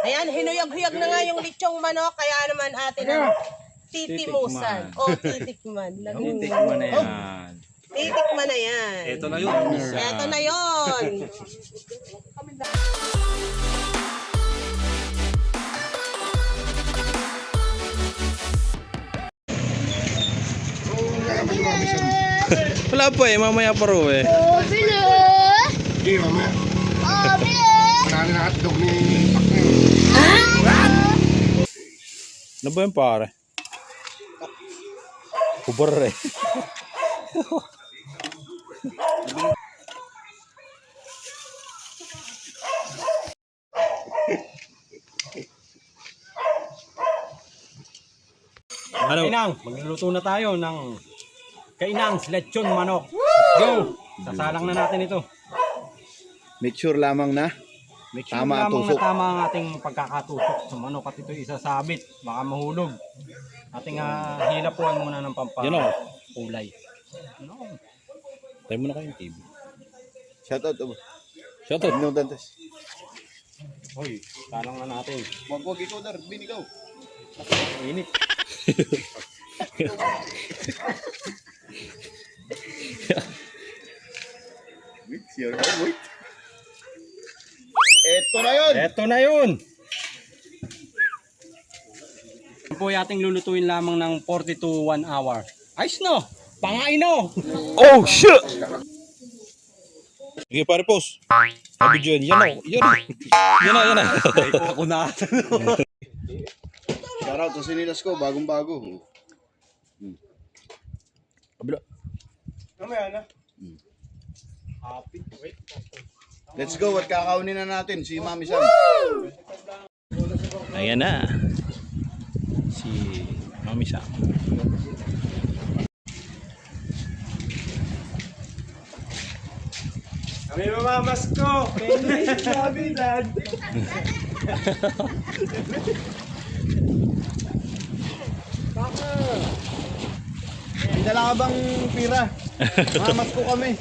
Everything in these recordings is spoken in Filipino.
Ayan, hinuyag-huyag na nga yung lechong manok, kaya naman atin ang titimusan. O, titikman. Titikman na yan. Titikman na yan. Ito na yun. Ito na yun. Wala pa eh, mamaya pa ro eh. Oh, bilis! Hindi, mamaya. Oh, bilis! Marami na hotdog ni Ano ba yun pare? Kubar eh. Ano? Kainang, magluluto na tayo ng kainang lechon manok. Go! Sasalang na natin ito. Make sure lamang na Make sure tama ang lamang tusok. na tama ang ating pagkakatusok sa manok at ito isasabit. Baka mahulog. Ating hilapuan muna ng Yan o. kulay. Ano? Tayo muna kayo yung TV. Shoutout. Shoutout. No, Dantes. Hoy, salang na natin. Wag ikaw dar, binigaw. Init. Wait, wait. Eto na yun. Ito na yun. Ito po yung ating lulutuin lamang ng 40 to 1 hour. Ayos no? Pangain no? Oh shit! Sige pare post. Sabi dyan, yan o. Yan o. Yan na, yan na. Ako na. Shoutout sa sinilas ko, bagong-bago. Kabila. Let's go, at kakaunin na natin si Mami Sam. Ayan na. Si Mami Sam. Kami mamamas ko. Sabi dad. May dala ka bang pira? Mamas ko kami.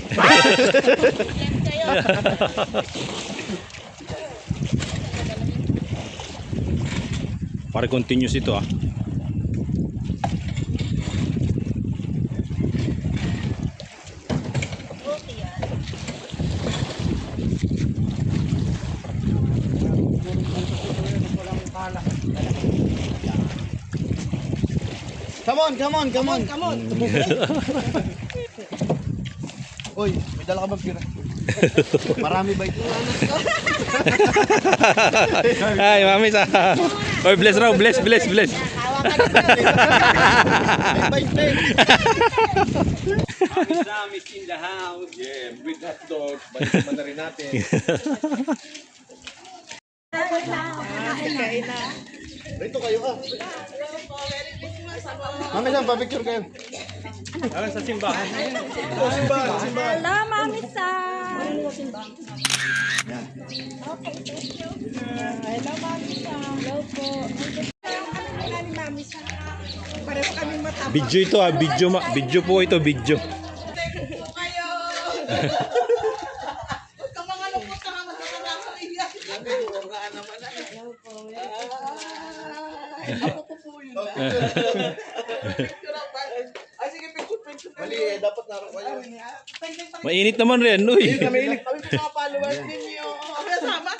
Pare continuous ito ah. Come on. Oy, may dala ka bang pira? Marami ba ito? Ay, Mami Sam. Oy, bless raw, bless. Sam is in the house. Yeah, with hot dog. Balik na rin natin. Rito kayo ah. Mami Sam, pa-picture kayo. Ayun sa simbahan. Simbahan. Hello, Mami Sam! Hello, Mami Sam. Hello po. Pareho kaming mata. Video ito ah, video po ito, video. Mali eh, dapat naroon kayo. Mainit naman rin, uy. Kami Mga followers ninyo. Kasama.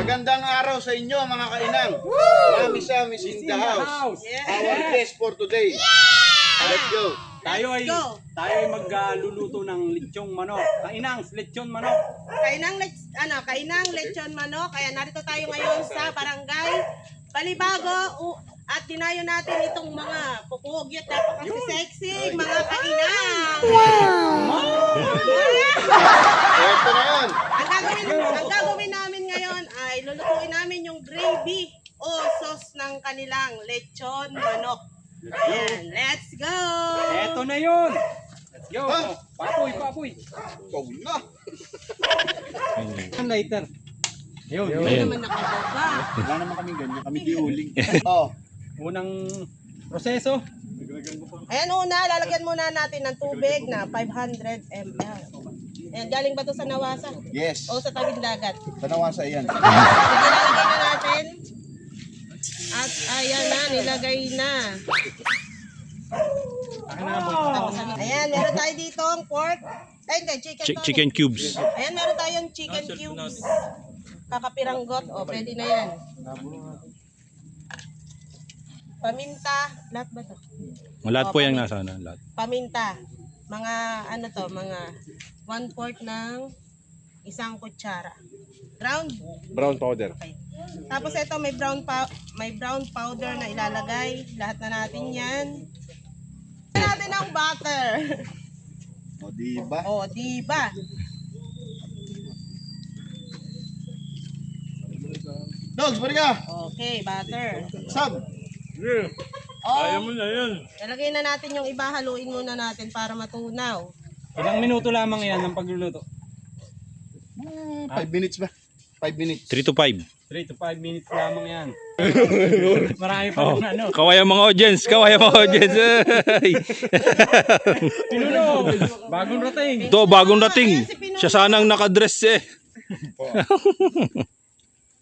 Magandang araw sa inyo mga kainang. Mami Sam is in the house. Our guest for today. Let's go. Tayo ay magluluto ng lechong manok. Kainang lechon manok. Kainang lechon manok. Kaya narito tayo ngayon sa barangay Balibago at dinayo natin itong mga pupugyot na pakasisexy, mga kainang. Ito na yun. Ang gagawin namin ngayon ay lulutuin namin yung gravy o sauce ng kanilang lechon manok. Ayan, let's go! Eto na yun. Let's go. Papoy. Ikaw na. Later. Yun. Ayan. Naman nakababa. Wala naman kami ganyan. Kami di uling. Oh. Unang proseso. Ayan una, lalagyan muna natin ng tubig na 500 ml. Ayan, galing ba to sa Nawasa? Yes. O sa tawid dagat? Tanawasa yan. Nilalagay na natin. At ayan na, nilagay na. Tapos, ayan, meron tayo dito ang pork. Ay, hindi, chicken. Chicken cubes. Ayan, meron tayong chicken cubes. Kakapiranggot. O, pwede na yan. Paminta. Lahat ba to? Lahat po yung nasa na. Lahat. Paminta. Mga, ano to, mga 1/4 ng isang kutsara. Brown powder. Okay. Tapos ito may brown powder na ilalagay. Lahat na natin 'yan. Lagyan natin ang butter. O, diba? Oh, di ba? Dogs, balik ka! Okay, butter. Sab! Oh, mo na 'yun. Ilagay na natin yung iba, haluin muna natin para matunaw. Ilang minuto lamang yan ang pagluluto? 5 minutes ba? 5 minutes. 3 to 5. 3 to 5 minutes lamang yan. Marami pa Oh, yung ano. kawaya mga audience. Kawaya mga audience. Ay. Pinuno, bagong rating. Ito, bagong dating. Siya sanang nakadress eh.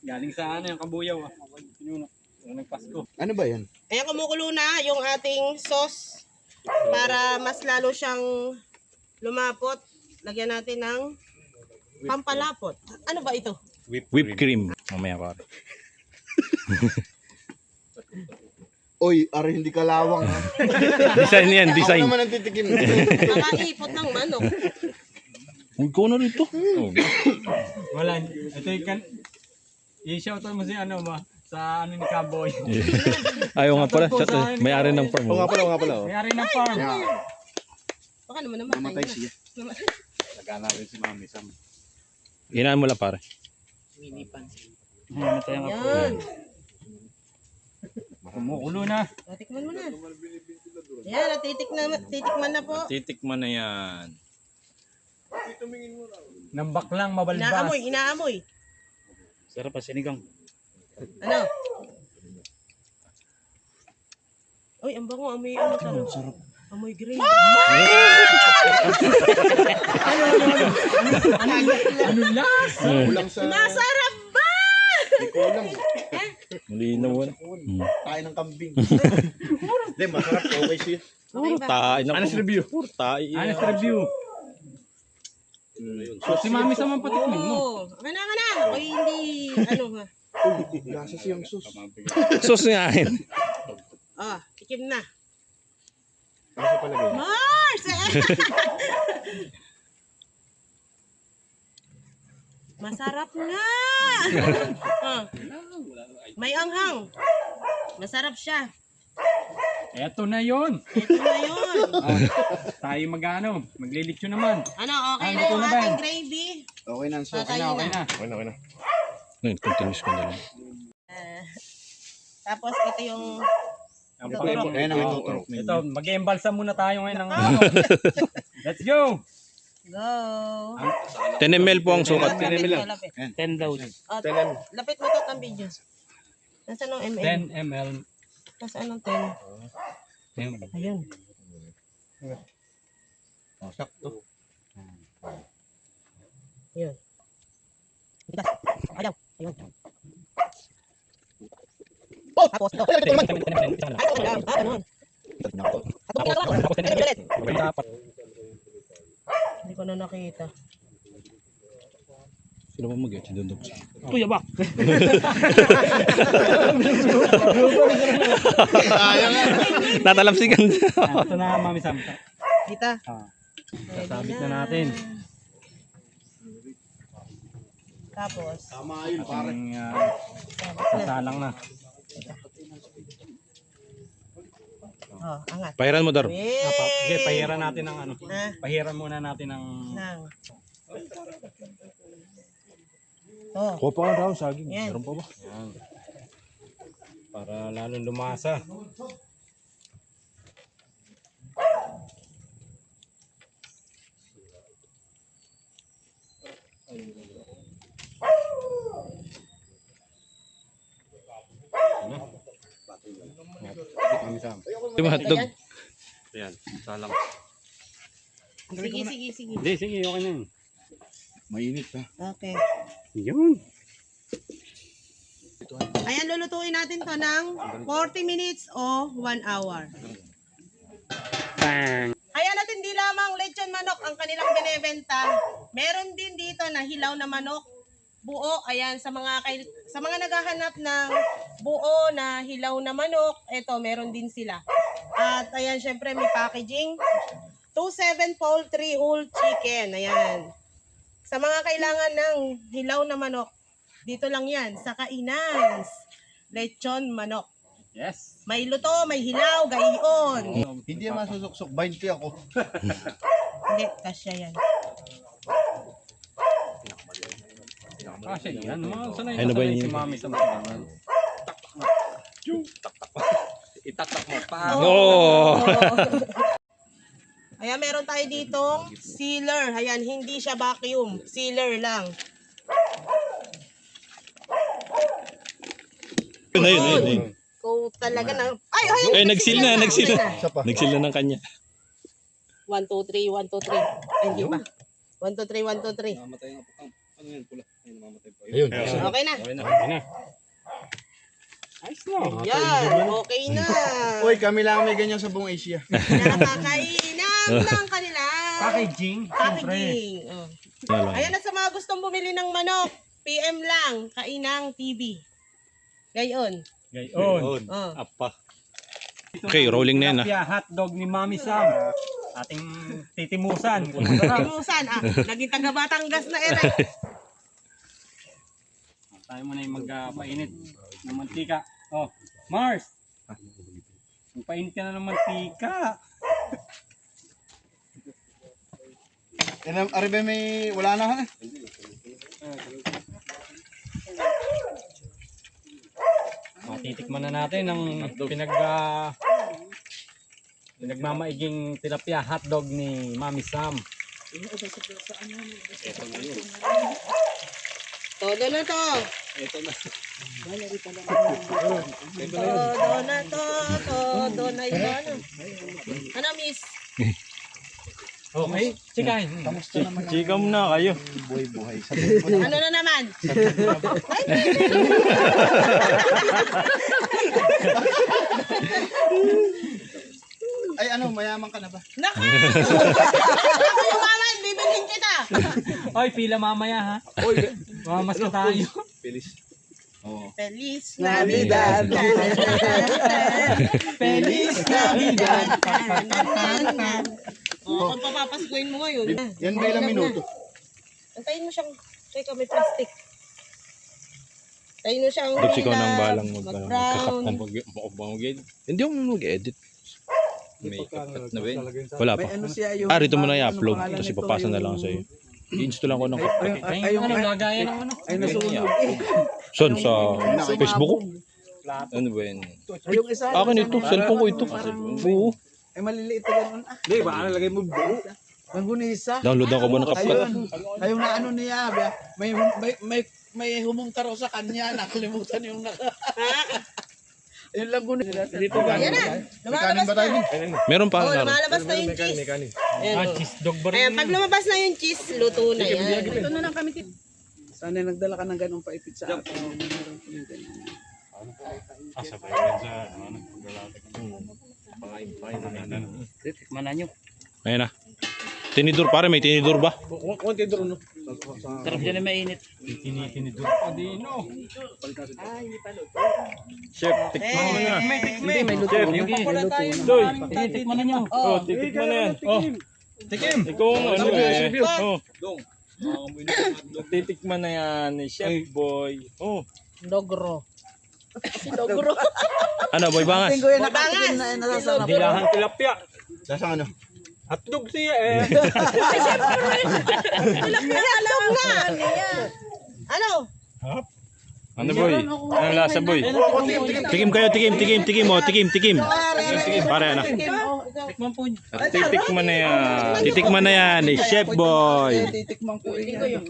Galing sa ano yung kabuyaw. Pinuno, nagpasko. Ano ba yan? Ayan, kumukulo na yung ating sauce para mas lalo siyang lumapot. Lagyan natin ng pampalapot. Ano ba ito? Whipped cream. Mamaya pare. Oy, ari hindi ka lawang ha. Design yan, design. Ako naman ang titikim. Makaipot ng manok. Huwag ko na rito. Wala. Ito yung kan... I-shoutout mo si ano ba? Sa ano ni Cowboy. Ayaw nga pala. May-ari ng farm. Oo nga pala. Mayari ng farm. Baka naman namatay Namatay na. siya. Nagana rin si Mami Sam. Hinaan mo lang pare. Namatay ang ako. Yan. Kumukulo na. Tikman mo na. Yan, titikman na po. Titikman na yan. Nambak lang, mabalbas. Inaamoy. Sarap pa sinigang. Ano? Uy, ang bango. Amoy ano sarap. Amoy green. Ano lang? Kulang sa... Masarap ba? Kulang. Malinaw wala. Tayo ng kambing. Hindi, masarap. Okay siya. Okay ba? Tayo na. Honest review. Puro tayo. Honest review. Si Mami Sam ang patikmin mo. Oo. Okay na. Ako'y hindi, ano ha. Uy, lasa siyang sus. Sos nga yun. Oh, tikim na. Ano siya palagay? Mars! Masarap nga! Ah. May anghang. Masarap siya. Eto na yon. Ito na yun. Tayo maglilitsyo naman. Ano, okay na Ito yung na ba? ating gravy? Okay na ang sus. Okay na, okay na. Ngayon, continuous ko na lang. Tapos ito yung Ang Ito, pag- Ayan ang ituturok. Ito, mag-embalsam muna tayo ngayon ng ano. Let's go! go. 10 ml po ang sukat. Lapit mo, lapit. 10 daw. Oh, lapit mo to ang video. Nasaan ang ml? 10 ml. Nasaan ang 10? Ayun. Oh, sakto. Ayun. Bigas. Ayaw. Ayun. Oh! Tapos ito. Ay, ganun. Hindi ko na nakita. Sino ba mag-get? Si Dundok. Kuya ba? Tatalamsigan. Ito na, Mami Sam. Kita. Sasabit na natin. Tapos. Tama yun, pare. Ating sasalang na. Oh, angat. Pahiran mo, Dar. Sige, pahiran natin ng ano. Ah, Pahiran muna natin ng... nang. Oh. Kuha pa ka daw, saging. Yan. Meron pa ba? Yan. Para lalong lumasa. Yung hotdog. Ayan, salang. Sige. Hindi, sige, okay na yun. Mainit ha. Okay. Yun. Ayan, lulutuin natin to ng 40 minutes o 1 hour. Bang. Ayan, at hindi lamang lechon manok ang kanilang binebenta. Meron din dito na hilaw na manok. Buo, ayan, sa mga naghahanap ng buo na hilaw na manok, eto, meron din sila. At ayan, syempre may packaging. 2.7 poultry whole chicken, ayan. Sa mga kailangan ng hilaw na manok, dito lang yan, sa Kainang's Lechon Manok. Yes. May luto, may hilaw, gayon. Hindi yan masusuksok. 20 ako. Hindi, kasya yan. Kasi yan, mga sanay Ano ba sanay yun? si Mami sa makabangan. Itatak mo pa. Oh! Ayan, meron tayo ditong sealer. Ayan, hindi siya vacuum. Sealer lang. Ayun. Kung talaga na... Ay! Eh, nagsil na. Isa pa. Nagsil na ng kanya. 1, 2, 3, 1, 2, 3. Ay, hindi ba? 1, 2, 3, 1, 2, 3. Namatay ang apang. Ano yan? Pula. Ay, namamatay pa. Ayun. Okay na. Okay na. Okay na. Ayos na. Yan, okay na. Uy, kami lang may ganyan sa buong Asia. Nakakainam ng kanila. Packaging. Packaging. Oh. Wala lang. Ayan, at sa mga gustong bumili ng manok, PM lang, Kainang TV. Gayon. Gayon. Oh. Apa. Okay, rolling na yan, Tilapia hotdog ni Mami Sam. Ating titimusan. Masarap. Timusan, naging taga Batangas na ere. Tayo muna yung magpainit ng mantika. Oh, Mars! Magpainit ka na ng mantika. Aribe may wala na ha. Matitikman na natin ang pinagmamaiging tilapia hotdog ni Mami Sam. Todo na to. Ito na. Todo na to. Todo na yun. Ano, miss? Okay, chikain. Chika mo na kayo. Buhay-buhay. Ano na naman? Ay ano, mayaman ka na ba? Naka! Ako yung maman, bibilhin kita. Oy, pila mamaya ha. Oy, mamas ka tayo. Feliz. Oo. Feliz Navidad. Feliz Navidad. Oo, kung papapaskuin mo ngayon. Yan ba ilang minuto? Antayin mo siyang, teka, may plastic. Antayin mo siyang Daps ikaw nang hilab, balang mag-brown. mag-kakap. Hindi ako mag-edit. May kakat na ba yun? Wala pa. Ano siya yung Rito mo na i-upload. Tapos ipapasa na lang sa'yo. I-install lang ko ng kapit. Ay, ano lagayan ng ano? ay nasunog eh. Son, sa Facebook ko? Ano ba yun? Ay, yung isa. Akin ito. Cellphone ko ito. Oo. Ay maliliit na ganun. Hindi, baka nalagay mo buo. Manggunisa. Downloadan ko ba ng kapit? Ayun. Ayun na ano niya. May humungtaro sa kanya. Nakalimutan yung Ayun lang gunisa. Dito ba? Ayan na, Kanin lumalabas ba tayo? na. Meron pa. Oh, Laro. lumalabas na yung cheese. Ayan, Ah, oh. cheese dog ba Ayan, rin? pag lumabas na yung cheese, luto na yan. Ito na lang kami. Sana nagdala ka ng ganung paipit sa akin. Tikman na nyo. Ayan na. Tinidor pare, may tinidor ba? Sarap dyan na mainit. Tinitinidor pa din, no? Chef, tikman mo na. Hindi, may luto na. Doy, Tikman na nyo. oh, titikman na yan. Oh, tikim. Ikaw ang ano eh. Oh. Titikman na yan ni Chef Boy. Oh. Dogro. Si Dogro. Ano, Boy Bangas? Tingko yan nakatikim na nasasarap. Dilahan tilapia. Nasa ano? Hotdog siya eh. Tilapia alam nga. Ano? Ano boy? Anong lasa boy? Tikim kayo, tikim. Oh, tikim. Pare, ano? Tikman po nyo. At titikman na yan. Titikman na yan ni Chef Boy. Titikman ko yan.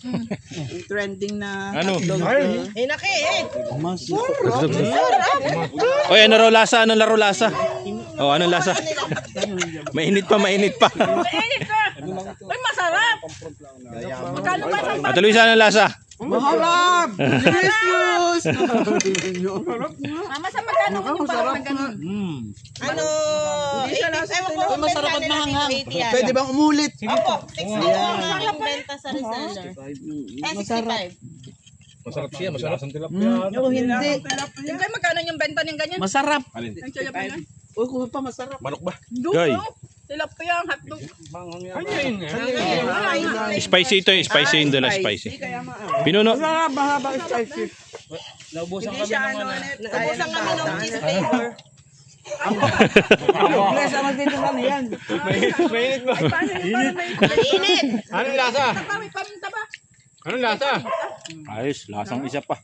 Yung trending na Ano? Eh, nakiit. Oy, ano raw lasa? Anong laro lasa? Oh, anong lasa? Mainit pa. Ay, masarap! Magkano ba sa Ate Luisa, anong lasa? Maharap! Delicious! Mama, sa magkano ko yung balak na ganun? Ano, ewan ko kung Masarap at benta natin mahanghang. ng 80 yan. Pwede bang umulit? Opo, 60 po ang aking benta sa reseller. 65. Masarap siya, masarap ang Oo, hindi. Yung kayo, magkano yung benta ng ganyan? Masarap. Yung tilapia? Uy, kung pa masarap. Manok ba? Doon, Guy. no? Tilapia, hotdog. Spicy ito, spicy yung dala, spicy. Pinuno. Masarap, mahaba spicy. Naubusan kami ng cheese flavor. Bless, ang magtitindan yan. Mainit ba? Ay, paano yung parang may... Mainit. Anong lasa? May paminta ba? Anong lasa? Ayos, lasang isa pa.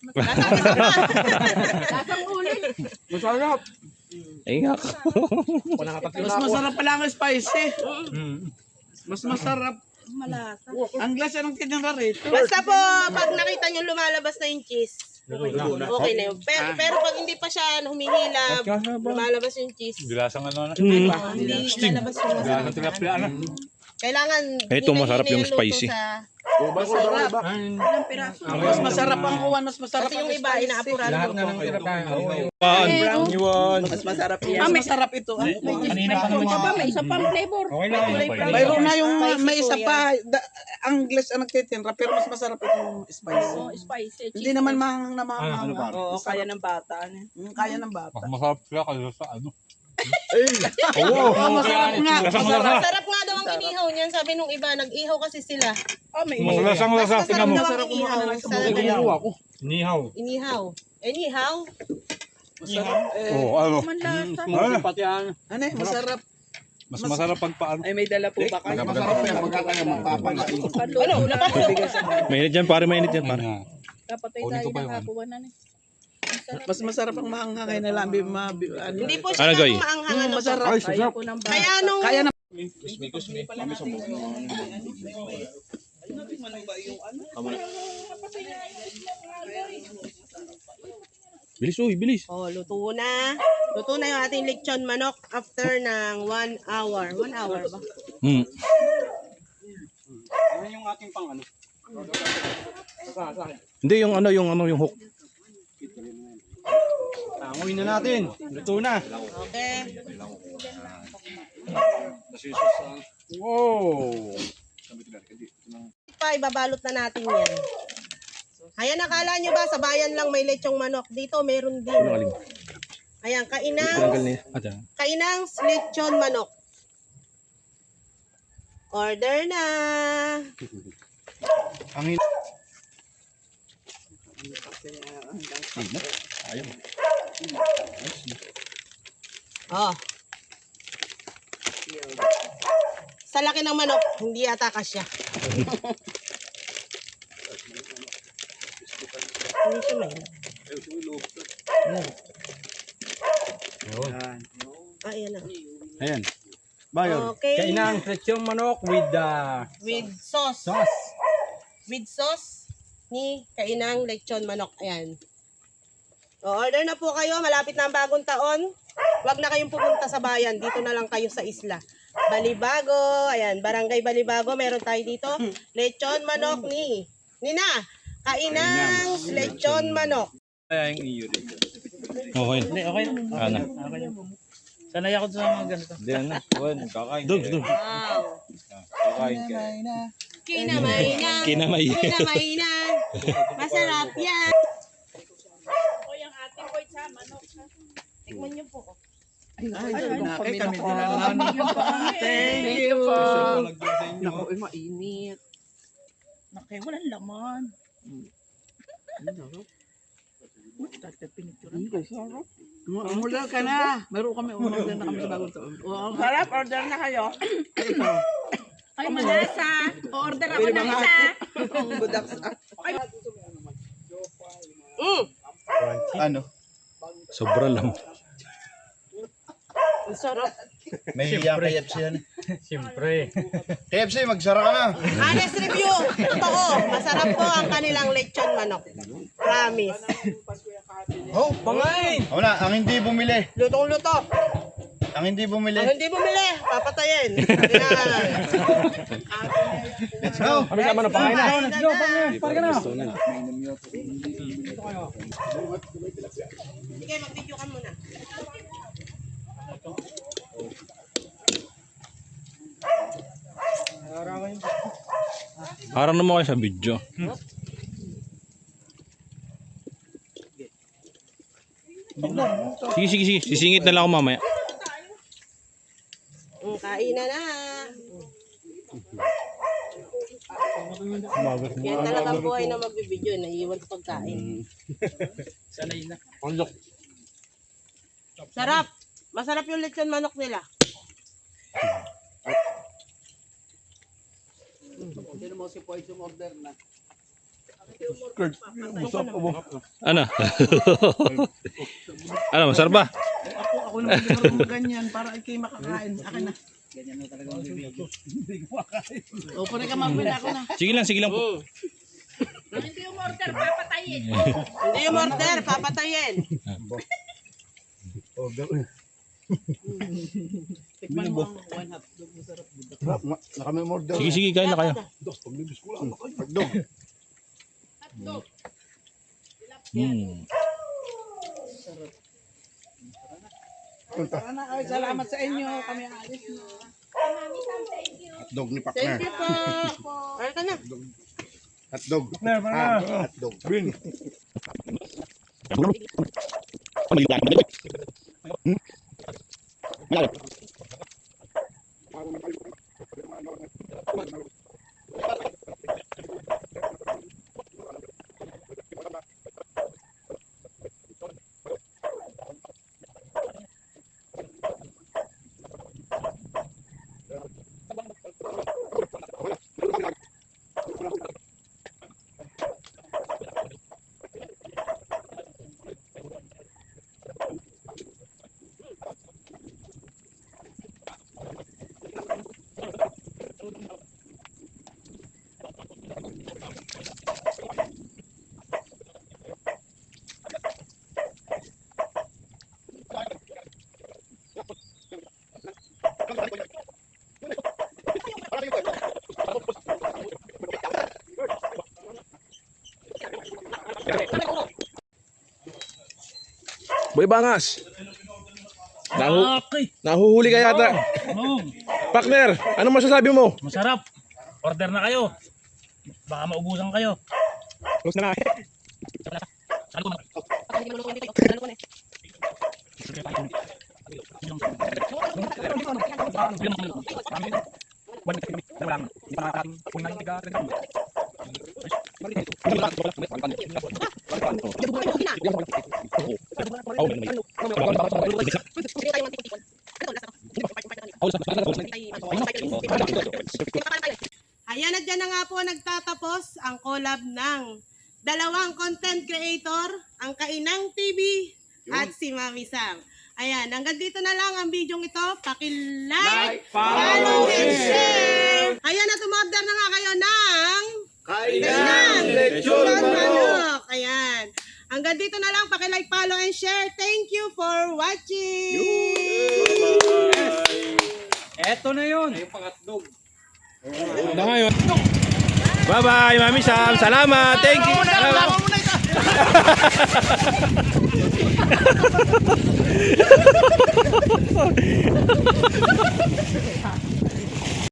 Lasang ulit. Masarap. Ingak. Mas masarap pala ang spicy. Mas masarap. Malasa. Ang glass yan ang tinira rito. Basta po, pag nakita nyo lumalabas na yung cheese, okay na yun. Pero pag hindi pa siya humihilab, lumalabas yung cheese, Lasang ano na? hindi lalabas yung masarap. Lasang tilapia na. Kailangan Ito, masarap yung luto spicy. sa- Ilang piraso? Mas masarap ang uwan, mas masarap Kasi ang yung iba, inaapurado. Lahat na ng tilapia. Iwan. Mas masarap yan. Mas masarap ito. Kanina pa naman Aba, may isa pang flavor. Okay lang. Mayroon na yung may isa pa. Ang glass ang nagtitinra, pero mas masarap itong spicy. Oh, spicy. Hindi naman mahang na mahang. Oo, kaya ng bata. Kaya ng bata. Masarap sila kasi sa ano. Oo, masarap nga. Masarap nga daw ang inihaw niyan. Sabi nung iba, nag-ihaw kasi sila. Oh, may Lasang Mas lasa. masarap daw ang inihaw. Nihaw. Inihaw. Inihaw? Oo, ano? manlasa. Pati ano. Ano eh, masarap. Mas masarap pag paano. Ay, may dala po ba kayo? Masarap yan, pagka kayo magpapalain. Ano? Napasok? Mainit yan, pare, mainit yan, pare. Kapatay tayo ng kapuwanan eh. Mas masarap ang maanghang kay na lambi. Hindi po Ano, siya Goy? nang maanghang. Ano po. Masarap. Kaya po ng bata. Kaya nung Kaya na. Bilis, uy, bilis. oh, luto na. Luto na yung ating lechon manok after ng 1 hour. 1 hour ba? Ano yung ating pang ano? Hindi, yung hook. Tangoy na natin. Luto na. Okay. Wow. Pa, ibabalot na natin yan. Ayan, nakala nyo ba, sa bayan lang may lechong manok. Dito, meron din. Ayan, kainang lechon manok. Order na. Oh. Sa laki ng manok, hindi ata kasya. Hindi siya may. Ayan na. Ayan. Bayo. Okay. Kainang lechong manok with With sauce. sauce. With sauce ni kainang lechon manok. Ayan. O, order na po kayo. Malapit na ang bagong taon. Huwag na kayong pupunta sa bayan. Dito na lang kayo sa isla. Balibago. Ayan, Barangay Balibago. Meron tayo dito. Lechon manok ni Nina. Kainang lechon manok. Ayan yung iyo dito. Okay. Hindi, okay na. Ano? Okay na. Sanay ako sa mga ganito. Hindi ano. Kakain. Dogs. Wow. Kakain ka. Kinamay na. Kinamay. Kinamay na. Masarap yan. O yung ating boy sa manok. Tikman niyo po. Ay, kami dinalaman. Thank you. Naku, mainit. Nakay, walang laman. Umula ka na. Meron kami umula na kami sa bagong taon. Sarap, order na kayo. Ay, malasa. O-order ako ng isa. Ano? Sobra lang. May hiyang KFC yan. Siyempre. KFC, magsara ka na. Honest review. Totoo. Masarap po ang kanilang lechon manok. Promise. Oh, Pangain! wala, ang hindi bumili. Lutong-luto. Ang hindi bumili. Ang hindi bumili, papatayin. Ayan. Let's go. Kami sama na pangain na. Let's go, Parang na. Sige, mag-video ka muna. Harang naman kayo sa video. Sige, sige, sige. Sisingit na lang ako mamaya. Kain na na. Yan talagang buhay na magbibideo. Naiiwan sa pagkain. Sanay na. Sarap. Masarap yung lechon manok nila. Sino mo si Poison order na? Ano? Ano, masarap ba? Ako naman hindi marunong ganyan para ikay makakain. Akin na. O, pwede ka mabila ako na. Sige lang po. Hindi yung order, papatayin. Hindi yung order, papatayin. Tikman mo ang one hot dog. Masarap. Nakamemorder. Sige, kain na kayo. Hotdog. Tara na, ay, salamat sa inyo. Kami alis na. Hotdog ni Thank Pakner. you po. Ano ka na? Hotdog. Hotdog. Boy Bangas. Okay. Nahuhuli ka yata. Partner, ano masasabi mo? Masarap. Order na kayo. Baka maubusan kayo. Close na na. Ayan, at dyan na nga po nagtatapos ang collab ng dalawang content creator, ang Kainang TV at si Mami Sam. Ayan, hanggang dito na lang ang video ito. Paki-like, follow, and share. Ayan, at umorder na nga kayo ng Kainang Lechon Manok. Ayan. Hanggang dito na lang, paki-like, follow, and share. Thank you for watching. Eto na yun. Na ngayon. Bye-bye, Mami Sam. Salamat. Thank you. Salamat.